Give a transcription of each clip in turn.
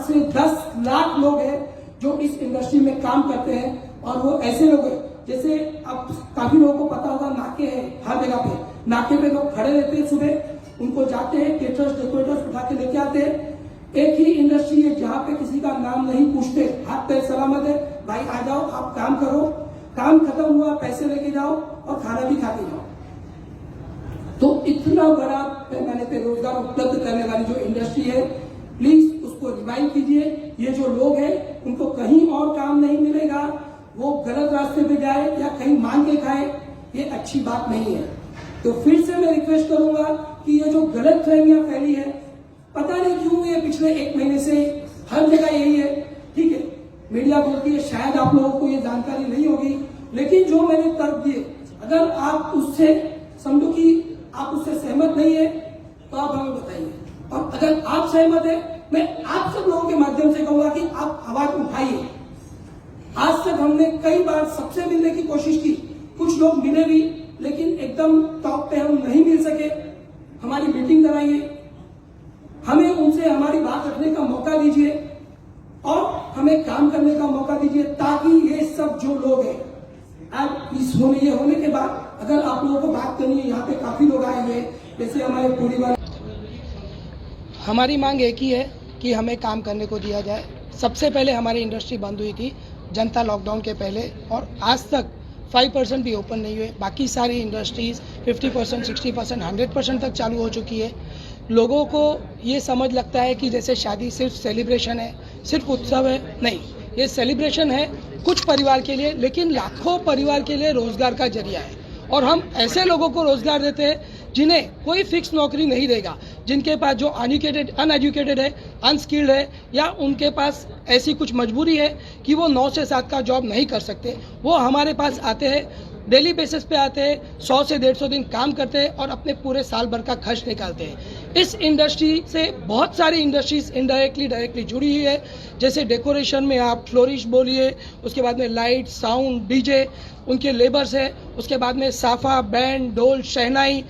8 से 10 लाख लोग हैं जो इस इंडस्ट्री में काम करते हैं। और वो ऐसे लोग हैं जैसे अब काफी लोगों को पता होगा, नाके हैं हर जगह पे, नाके पे लोग खड़े रहते हैं, सुबह उनको जाते हैं केटर्स डेकोरेटर्स उठा के लेके आते हैं। एक ही इंडस्ट्री है जहां पे किसी का नाम नहीं पूछते, हाथ पैर सलामत है, भाई आ जाओ आप काम करो, काम खत्म हुआ पैसे लेके जाओ और खाना भी खा के जाओ। तो इतना बड़ा पैमाने पे रोजगार उपलब्ध करने वाली जो इंडस्ट्री है, प्लीज उसको रिवाइव कीजिए। ये जो लोग हैं उनको कहीं और काम नहीं मिलेगा, वो गलत रास्ते पे जाए या कहीं मांग के खाए, ये अच्छी बात नहीं है। तो फिर से मैं रिक्वेस्ट करूंगा कि ये जो गलत फहमियां फैली है, पता नहीं क्यों ये पिछले 1 महीने से हर जगह यही है, ठीक है, मीडिया बोलती है, शायद आप लोगों को ये जानकारी नहीं होगी, लेकिन जो मैंने तर्क दिए, अगर आप उससे समझो कि आप उससे सहमत नहीं है तो आप हमें बताइए, और अगर आप सहमत है, मैं आप सब लोगों के माध्यम से कहूंगा कि आप आवाज उठाइए। आज तक हमने कई बार सबसे मिलने की कोशिश की, कुछ लोग मिले भी, लेकिन एकदम टॉप पे हम नहीं मिल सके। हमारी मीटिंग कराइए, हमें उनसे हमारी बात रखने का मौका दीजिए और हमें काम करने का मौका दीजिए, ताकि ये सब जो लोग हैं, अब इस होने के बाद अगर आप लोगों को बात करनी है, यहाँ पे काफी लोग आए हुए, जैसे हमारे पूरी बात, हमारी मांग एक ही है कि हमें काम करने को दिया जाए। सबसे पहले हमारी इंडस्ट्री बंद हुई थी जनता लॉकडाउन के पहले, और आज तक 5% भी ओपन नहीं हुए। बाकी सारी इंडस्ट्रीज 50%, 60%, 100% तक चालू हो चुकी है। लोगों को ये समझ लगता है कि जैसे शादी सिर्फ सेलिब्रेशन है, सिर्फ उत्सव है, नहीं, ये सेलिब्रेशन है कुछ परिवार के लिए, लेकिन लाखों परिवार के लिए रोजगार का जरिया है। और हम ऐसे लोगों को रोजगार देते हैं जिन्हें कोई फिक्स नौकरी नहीं देगा, जिनके पास जो अनएजुकेटेड है, अनस्किल्ड है, या उनके पास ऐसी कुछ मजबूरी है कि वो 9 से 7 का जॉब नहीं कर सकते, वो हमारे पास आते हैं, डेली बेसिस पे आते हैं, 100 से 150 दिन काम करते हैं और अपने पूरे साल भर का खर्च निकालते हैं। इस इंडस्ट्री से बहुत सारी इंडस्ट्रीज डायरेक्टली जुड़ी हुई है, जैसे डेकोरेशन में आप फ्लोरिश बोलिए, उसके बाद में लाइट, साउंड, डीजे, उनके लेबर्स है, उसके बाद में साफा, बैंड, ढोल, शहनाई,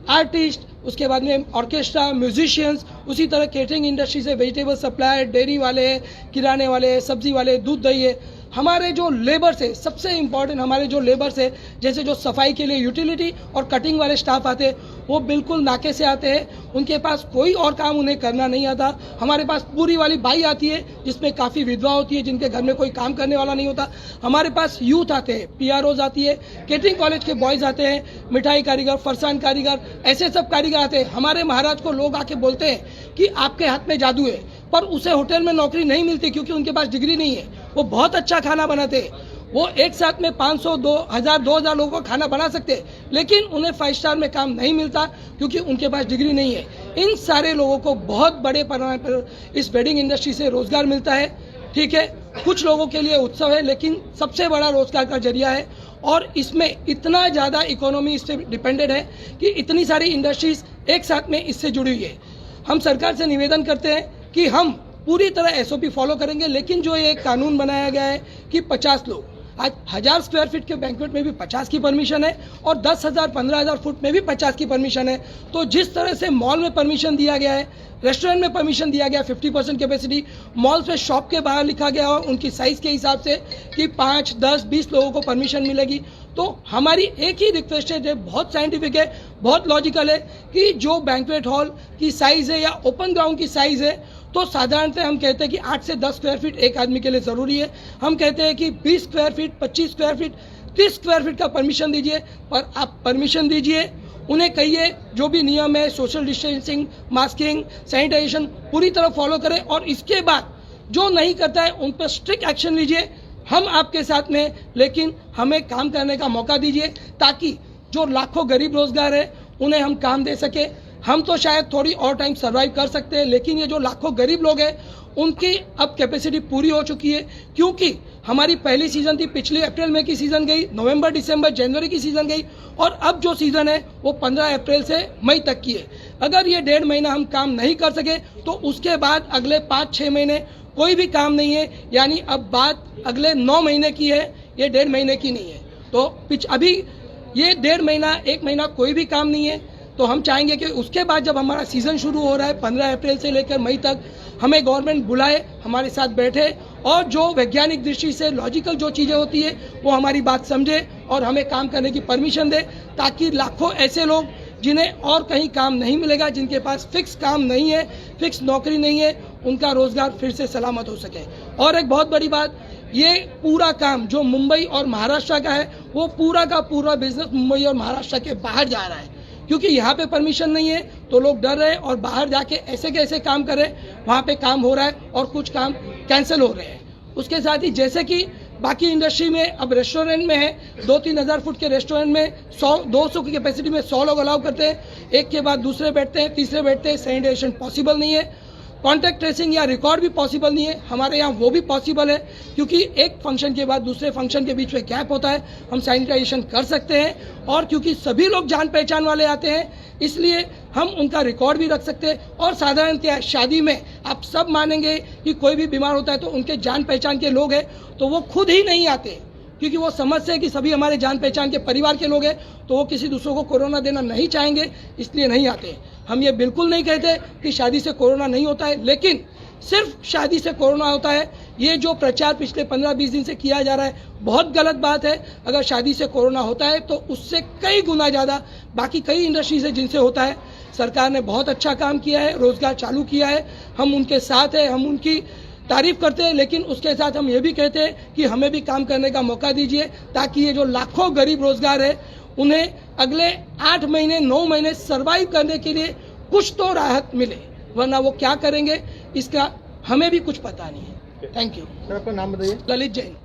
आर्टिस्ट, उसके बाद में ऑर्केस्ट्रा, म्यूजिशियंस, उसी तरह केटरिंग इंडस्ट्री से वेजिटेबल सप्लायर, डेयरी वाले, किराने वाले, सब्जी वाले, दूध दही है। हमारे जो लेबर्स है, सबसे इम्पोर्टेंट हमारे जो लेबर्स है, जैसे जो सफाई के लिए यूटिलिटी और कटिंग वाले स्टाफ आते हैं, वो बिल्कुल नाके से आते हैं, उनके पास कोई और काम उन्हें करना नहीं आता। हमारे पास पूरी वाली बाई आती है जिसमें काफ़ी विधवा होती है, जिनके घर में कोई काम करने वाला नहीं होता। हमारे पास यूथ आते हैं, PROs आती है, केटरिंग कॉलेज के बॉयज़ आते हैं, मिठाई कारीगर, फरसान कारीगर, ऐसे सब कारीगर आते हैं। हमारे महाराज को लोग आके बोलते हैं कि आपके हाथ में जादू है, पर उसे होटल में नौकरी नहीं मिलती क्योंकि उनके पास डिग्री नहीं है। वो बहुत अच्छा खाना बनाते हैं, वो एक साथ में 500, 2000 लोगों को खाना बना सकते हैं, लेकिन उन्हें 5 स्टार में काम नहीं मिलता क्योंकि उनके पास डिग्री नहीं है। इन सारे लोगों को बहुत बड़े पैमाने पर इस वेडिंग इंडस्ट्री से रोजगार मिलता है, ठीक है। कुछ लोगों के लिए उत्सव है, लेकिन सबसे बड़ा रोजगार का जरिया है, और इसमें इतना ज़्यादा इकोनॉमी इससे डिपेंडेड है कि इतनी सारी इंडस्ट्रीज एक साथ में इससे जुड़ी हुई है। हम सरकार से निवेदन करते हैं कि हम पूरी तरह SOP फॉलो करेंगे, लेकिन जो ये कानून बनाया गया है कि 50 लोग, आज 1000 स्क्वायर फीट के बैंक्वेट में भी 50 की परमिशन है और 10,000, 15,000 फुट में भी 50 की परमिशन है। तो जिस तरह से मॉल में परमिशन दिया गया है, रेस्टोरेंट में परमिशन दिया गया 50% कैपेसिटी, मॉल्स में शॉप के बाहर लिखा गया और उनकी साइज के हिसाब से कि 5, 10, 20 लोगों को परमिशन मिलेगी। तो हमारी एक ही रिक्वेस्ट है, जो बहुत साइंटिफिक है, बहुत लॉजिकल है, कि जो बैंक्वेट हॉल की साइज है या ओपन ग्राउंड की साइज है, तो साधारणतः हम कहते हैं कि 8 से 10 स्क्वायर फीट एक आदमी के लिए ज़रूरी है। हम कहते हैं कि 20 square feet, 25 square feet, 30 square feet का परमिशन दीजिए, पर आप परमिशन दीजिए, उन्हें कहिए जो भी नियम है, सोशल डिस्टेंसिंग, मास्किंग, सैनिटाइजेशन पूरी तरह फॉलो करें, और इसके बाद जो नहीं करता है उन पर स्ट्रिक्ट एक्शन लीजिए। हम आपके साथ में, लेकिन हमें काम करने का मौका दीजिए, ताकि जो लाखों गरीब रोजगार है उन्हें हम काम दे सके। हम तो शायद थोड़ी और टाइम सर्वाइव कर सकते हैं, लेकिन ये जो लाखों गरीब लोग हैं उनकी अब कैपेसिटी पूरी हो चुकी है, क्योंकि हमारी पहली सीजन थी, पिछली अप्रैल में की सीजन गई, नवंबर, दिसंबर, जनवरी की सीजन गई, और अब जो सीजन है वो 15 अप्रैल से मई तक की है। अगर ये 1.5 महीना हम काम नहीं कर सके तो उसके बाद अगले 5-6 महीने कोई भी काम नहीं है, यानी अब बात अगले 9 महीने की है, ये 1.5 महीने की नहीं है। तो अभी ये 1.5 महीना, 1 महीना कोई भी काम नहीं है। तो हम चाहेंगे कि उसके बाद जब हमारा सीज़न शुरू हो रहा है 15 अप्रैल से लेकर मई तक, हमें गवर्नमेंट बुलाए, हमारे साथ बैठे और जो वैज्ञानिक दृष्टि से लॉजिकल जो चीज़ें होती है वो हमारी बात समझे और हमें काम करने की परमिशन दे, ताकि लाखों ऐसे लोग जिन्हें और कहीं काम नहीं मिलेगा, जिनके पास फिक्स काम नहीं है, फिक्स नौकरी नहीं है, उनका रोजगार फिर से सलामत हो सके। और एक बहुत बड़ी बात, ये पूरा काम जो मुंबई और महाराष्ट्र का है, वो पूरा का पूरा बिजनेस मुंबई और महाराष्ट्र के बाहर जा रहा है, क्योंकि यहाँ पे परमिशन नहीं है तो लोग डर रहे हैं और बाहर जाके ऐसे कैसे काम कर रहे हैं, वहाँ पे काम हो रहा है और कुछ काम कैंसिल हो रहे हैं। उसके साथ ही जैसे कि बाकी इंडस्ट्री में अब रेस्टोरेंट में है, 2-3 हज़ार फुट के रेस्टोरेंट में 100-200 की कैपेसिटी में 100 लोग अलाउ करते हैं, एक के बाद दूसरे बैठते हैं, तीसरे बैठते हैं, सैनिटाइजेशन पॉसिबल नहीं है, कॉन्टैक्ट ट्रेसिंग या रिकॉर्ड भी पॉसिबल नहीं है। हमारे यहाँ वो भी पॉसिबल है, क्योंकि एक फंक्शन के बाद दूसरे फंक्शन के बीच में गैप होता है, हम सैनिटाइजेशन कर सकते हैं। और क्योंकि सभी लोग जान पहचान वाले आते हैं, इसलिए हम उनका रिकॉर्ड भी रख सकते हैं। और साधारणतः शादी में आप सब मानेंगे कि कोई भी बीमार होता है तो उनके जान पहचान के लोग हैं तो वो खुद ही नहीं आते, क्योंकि वो समझते हैं कि सभी हमारे जान पहचान के परिवार के लोग हैं, तो वो किसी दूसरों को कोरोना देना नहीं चाहेंगे, इसलिए नहीं आते। हम ये बिल्कुल नहीं कहते कि शादी से कोरोना नहीं होता है, लेकिन सिर्फ शादी से कोरोना होता है, ये जो प्रचार पिछले 15-20 दिन से किया जा रहा है, बहुत गलत बात है। अगर शादी से कोरोना होता है तो उससे कई गुना ज़्यादा बाकी कई इंडस्ट्रीज है जिनसे होता है। सरकार ने बहुत अच्छा काम किया है, रोजगार चालू किया है, हम उनके साथ हैं, हम उनकी तारीफ करते हैं, लेकिन उसके साथ हम ये भी कहते हैं कि हमें भी काम करने का मौका दीजिए, ताकि ये जो लाखों गरीब रोजगार है उन्हें अगले 8 महीने 9 महीने सर्वाइव करने के लिए कुछ तो राहत मिले, वरना वो क्या करेंगे इसका हमें भी कुछ पता नहीं है। Thank you. सर, आपका नाम बताइए। ललित जैन।